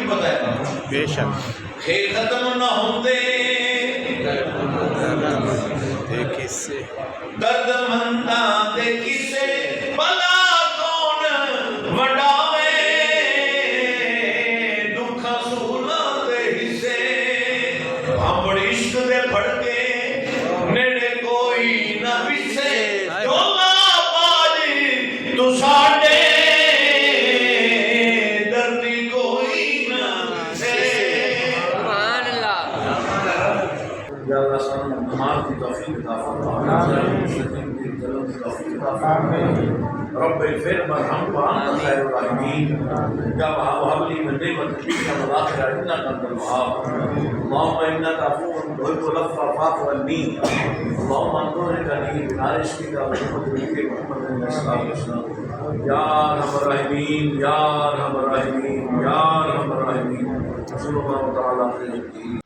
की पता है बेशक खेल खत्म न होंदे किससे दर्द मंदा दे किसे भला कौन वडावे दुख सूला दे हिस्से हम इश्क दे फड़के नेड़े कोई न विसे जोला बाजी तू साडे दर्दी कोई न विसे सुभान अल्लाह या अल्लाह सल्लल्लाहु अलैहि की तौफीक अता फरमा रब फिर मरहम वान खैरुर राहिमीन या वहबली min नि'मतिक या मलाखिर इन्नका अंतल वहाब अल्लाहुम्मा इन्नका अफूउन तुहिब्बुल अफ़्वा फ़अफ़ु अन्नी अल्लाहुम्मा अंज़ुरनी बिनारिश की का मोहम्मद सल्लल्लाहु अलैहि वसल्लम या अरहमर राहिमीन या अरहमर राहिमीन या अरहमर राहिमीन सल्लल्लाहु तआला अलैहि